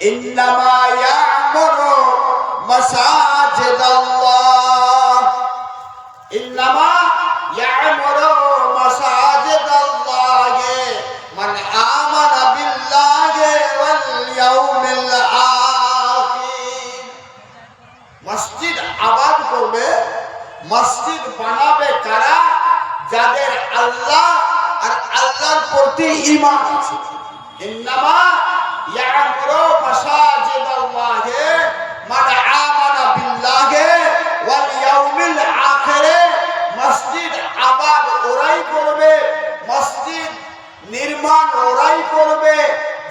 ইন্নামা ইয়া'মুরু মাসাজিদাল্লাহ, ইন্নামা ইয়া'মুরু মাসাজিদাল্লাহ মান আমানা বিল্লাহি ওয়াল ইয়াউমিল আখির। মসজিদ আবাদ করবে, মসজিদ বানাবে কারা? যাদের আল্লাহ আর আল্লাহর প্রতি ঈমান আছে। ইন্নামা ইয়া'মুরু মাসাজিদাল্লাহ মান আমানা বিল্লাহি ওয়াল ইয়াউমিল আখির। মসজিদ আবাদ ওরাই করবে, মসজিদ নির্মাণ ওরাই করবে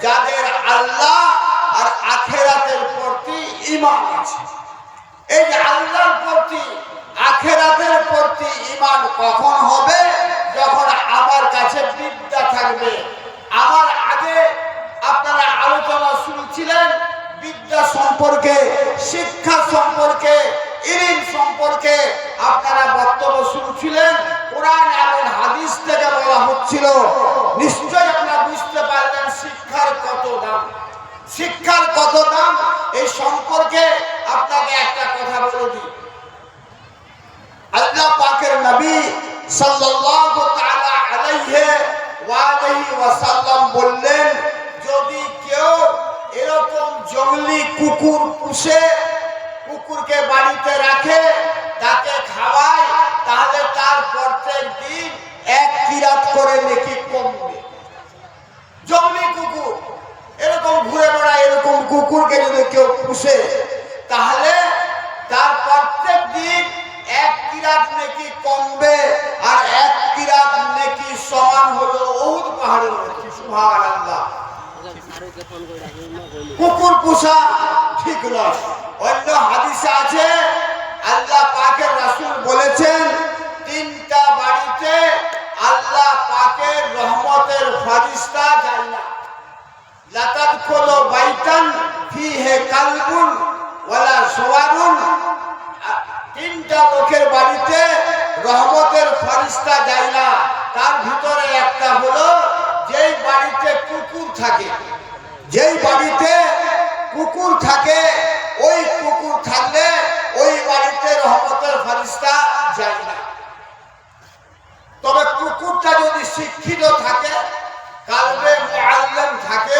যাদের আল্লাহ আর আখিরাতের প্রতি ঈমান আছে। এই যে আল্লাহর প্রতি আখিরাতের প্রতি ঈমান কখন হবে? যখন আমার কাছে বিদ্যা থাকবে। আমার আগে আপনারা আলোচনা শুনছিলেন বিদ্যা সম্পর্কে, শিক্ষা সম্পর্কে, ইলম সম্পর্কে আপনারা বক্তব্য শুনছিলেন। কোরআন এবং হাদিস থেকে বলা হচ্ছিল। নিশ্চয়ই আপনারা বুঝতে পারবেন শিক্ষার কত দাম, শিক্ষার কত দাম। এই সম্পর্কে আপনাকে একটা কথা বলে দিই। আল্লাহ পাকের নবী সাল্লাল্লাহু তাআলা আলাইহি ওয়া আলিহি ওয়াসাল্লাম বললেন, যদি কেউ এরকম জঙ্গলি কুকুর পুষে, কুকুরকে বাড়িতে রাখে, তাকে খাওয়ায়, তাহলে তার প্রত্যেক দিন 1 কিরাত করে নেকি কমবে। জঙ্গলি কুকুর এরকম ঘুরে বেড়ায়, এরকম কুকুরকে যদি কেউ পুষে, তাহলে তার প্রত্যেক দিন 1 কিরাত নেকি কমবে। আর 1 কিরাত নেকি সমান হলো উহুদ পাহাড়ের নেকি। সুবহানাল্লাহ। কুকুর পোষা ঠিক নয়। অন্য হাদিসে আছে আল্লাহ পাকের রাসূল বলেছেন, 3টা বাড়িতে আল্লাহ পাকের রহমতের ফেরেশতা যায় না। লা তাদখুলু বাইতান ফীহি কালবুন ওয়ালা সুওয়ারুন। 3টা লোকের বাড়িতে রহমতের ফেরেশতা যায় না। তার ভিতরে একটা হলো যেই বাড়িতে কুকুর থাকে। যেই বাড়িতে কুকুর থাকে, ওই কুকুর থাকলে ওই বাড়িতে রহমতের ফেরেশতা যায় না। তবে কুকুরটা যদি শিক্ষিত থাকে, কালবে মুআল্লিম থাকে,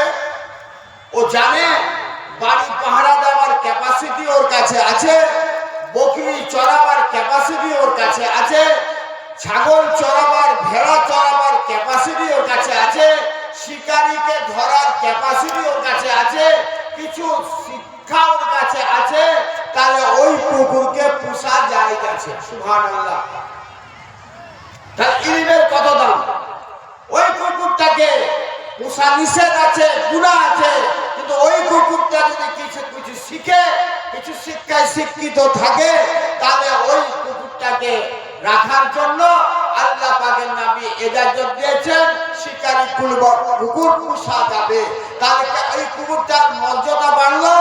ও জানে বাড়ি পাহারা দেওয়ার ক্যাপাসিটি ওর কাছে আছে, বকরি চড়াবার ক্যাপাসিটি ওর কাছে আছে, ছাগল চড়াবার, ভেড়া চড়াবার ক্যাপাসিটি ওর কাছে আছে, শিকারীকে ধরার ক্যাপাসিটি ওর কাছে আছে, কিছু শিক্ষা ওর কাছে আছে, তাহলে ওই কুকুরকে পোষা যায় গেছে। সুবহানাল্লাহ। তাহলে ইলমের কত দাম। ওই কুকুরটাকে পোষা নিষেধ আছে, গুনাহ আছে, কিন্তু ওই কুকুরটা যদি কিছু কিছু শিখে, কিছু শিক্ষায় শিক্ষিত থাকে, তাহলে ওই কুকুরটাকে রাখার জন্য আল্লাহ পাকের নবী ইজাজত দিয়েছেন। শিকারী কুকুর পোষা যাবে। তাহলে এই কুকুরটার মর্যাদা বাড়লো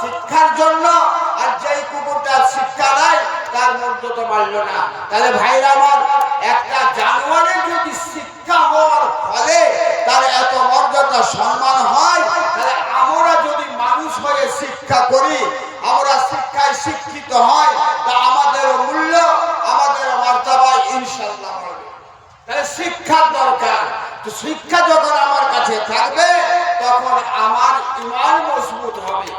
শিক্ষার জন্য, আর যেই কুকুরটা শিক্ষা নাই তার মর্যাদা বাড়লো না। তাহলে ভাইরা আমার, একটা জানোয়ারের যদি শিক্ষা হওয়ার ফলে তার এত মর্যাদা সম্মান হয়, তাহলে আমরা যদি মানুষ হয়ে শিক্ষা করি, আমরা শিক্ষায় শিক্ষিত হয়, তা আমাদের মূল্য, আমাদের মর্যাদা ইনশাআল্লাহ বাড়বে। তাহলে শিক্ষার দরকার। তো শিক্ষা যখন আমার কাছে থাকবে, তখন আমার ঈমান মজবুত হবে,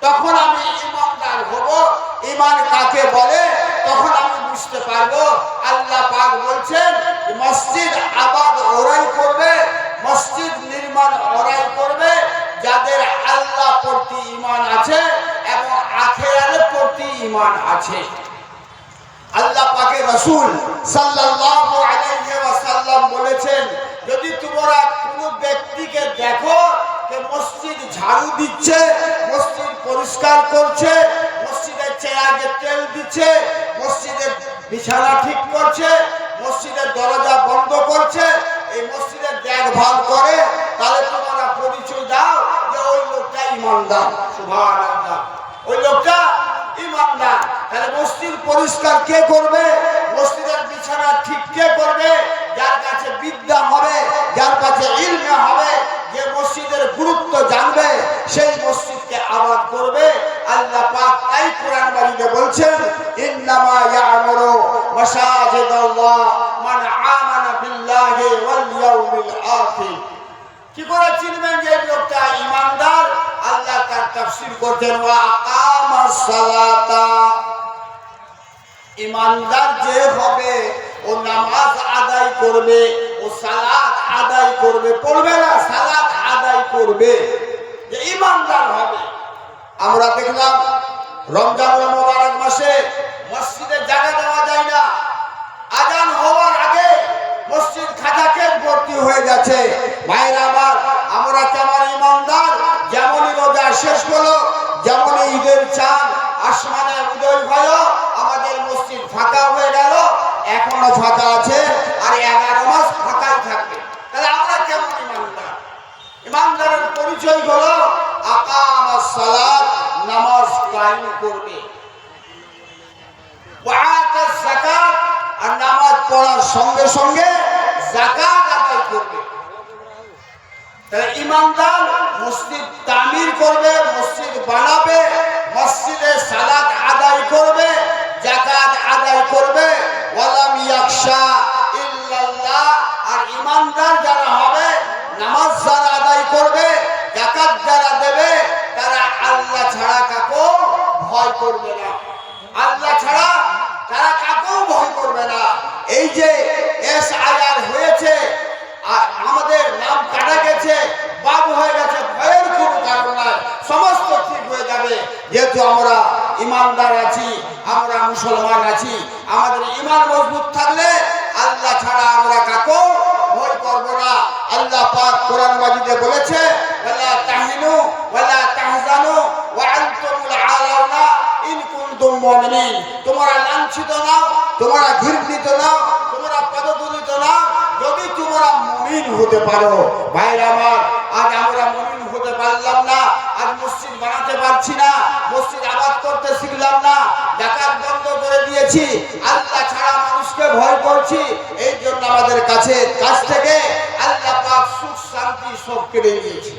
তখন আমি ঈমানদার হব। ঈমান কাকে বলে তখন আমি বুঝতে পারবো। আল্লাহ পাক বলছেন, মসজিদ আবাদ ওরাই করবে, মসজিদ নির্মাণ ওরাই করবে যাদের আল্লাহ প্রতি ঈমান আছে এবং আখিরাতের প্রতি ঈমান আছে। আল্লাহ পাকের রাসূল সাল্লাল্লাহু আলাইহি ওয়াসাল্লাম বলেছেন, যদি তোমরা কোনো ব্যক্তিকে দেখো যে মসজিদ ঝাড়ু দিচ্ছে, মসজিদ পরিষ্কার করছে, মসজিদের চেয়ারে তেল দিচ্ছে, মসজিদের বিছানা ঠিক করছে, মসজিদের দরজা বন্ধ করছে, এই মসজিদের দেখভাল করে, তাহলে তোমরা পরিচয় দাও যে ওই লোকটা ঈমানদার। সুবহানাল্লাহ। ওই লোকটা ঈমানদার। তাহলে মসজিদ পরিষ্কার কে করবে? মসজিদের বিছানা ঠিক কে করবে? যার কাছে বিদ্যা হবে, যার কাছে ইলম হবে, যে মসজিদের গুরুত্ব জানবে সেই মসজিদকে আবাদ করবে। আল্লাহ পাক তাই কোরআন মাজিদে বলছেন, ইন্নামা ইয়া'মুরু মাসাজিদাল্লাহ মান আমানা বিল্লাহি ওয়াল ইয়াউমিল আখির। কি করে চিনবেন যে লোকটা ঈমানদার? আল্লাহ তার তাফসীর করতেন, ওয়া আকামাস সালাতা। ঈমানদার যে হবে ও নামাজ আদায় করবে, ও সালাত আদায় করবে, পড়বে না, সালাত আদায় করবে, যে ঈমানদার হবে। আমরা দেখলাম রমজানুল মুবারক মাসে মসজিদে জায়গা দেওয়া যায় না, আজান হওয়ার আগে মসজিদ খাজাকেট ভর্তি হয়ে যাচ্ছে। ভাইরা আমার, আমরা কেমন ঈমানদার? যেমনই রোজা শেষ হলো, যেমনই ঈদের চাঁদ আসমানে উদয় হলো, আমাদের মসজিদ ফাঁকা হয়ে গেল, এখনো ফাঁকা আছে, আর 11 মাস ফাঁকাই থাকবে। তাহলে আমরা কেমন ঈমানদার? ঈমানদারের পরিচয় হলো আকামাস সালাত, নামাজ কায়েম করবে, ওয়া আতাস যাকাত, আর নামাজ পড়ার সঙ্গে সঙ্গে যাকাত আদায় করবে। তাহলে ঈমানদার মসজিদ তামির করবে, মসজিদ বানাবে, মসজিদে সালাত আদায় করবে, যাকাত আদায় করবে, ওয়ালাম ইয়াখশা ইল্লাল্লাহ। আর ঈমানদার যারা হবে, নামাজ যারা আদায় করবে, যাকাত যারা দেবে, তারা আল্লাহ ছাড়া কাকেও ভয় করবে না। আল্লাহ ছাড়া তারা কাকেও ভয় করবে না। এই যে এসআইআর হয়েছে, আর আমাদের নাম কাটা গেছে, বাদ হয়ে গেছে, ভয়ের কোনো কারণ নাই, সমস্ত ঠিক হয়ে যাবে। যেহেতু আমরা ঈমানদার আছি, আমরা মুসলমান আছি, আমাদের ঈমান মজবুত থাকলে আল্লাহ ছাড়া আমরা কাকেও ভয় করব না। আল্লাহ পাক কোরআন মাজিদে বলেছে, ওয়ালা তাহিনু ওয়ালা তাহজানু ওয়া আনতুমুল আলাউনা ইন কুনতুম মুমিনিন। তোমরা লাঞ্ছিত নাও, তোমরা ঘৃণিত নাও, তোমরা পদদলিত নাও, যদি তোমরা মুমিন হতে পারো। ভাইরা আমার, আজ আমরা মুমিন হতে পারলাম না, আজ মসজিদ বানাতে পারছি না, মসজিদ আবাদ করতে শিখলাম না, যাকাত বন্ধ করে দিয়েছি, আল্লাহ ছাড়া মানুষকে ভয় করছি। এই জন্য আমাদের কাছ থেকে আল্লাহ পাক সুখ শান্তি সব কেড়ে নিয়েছে।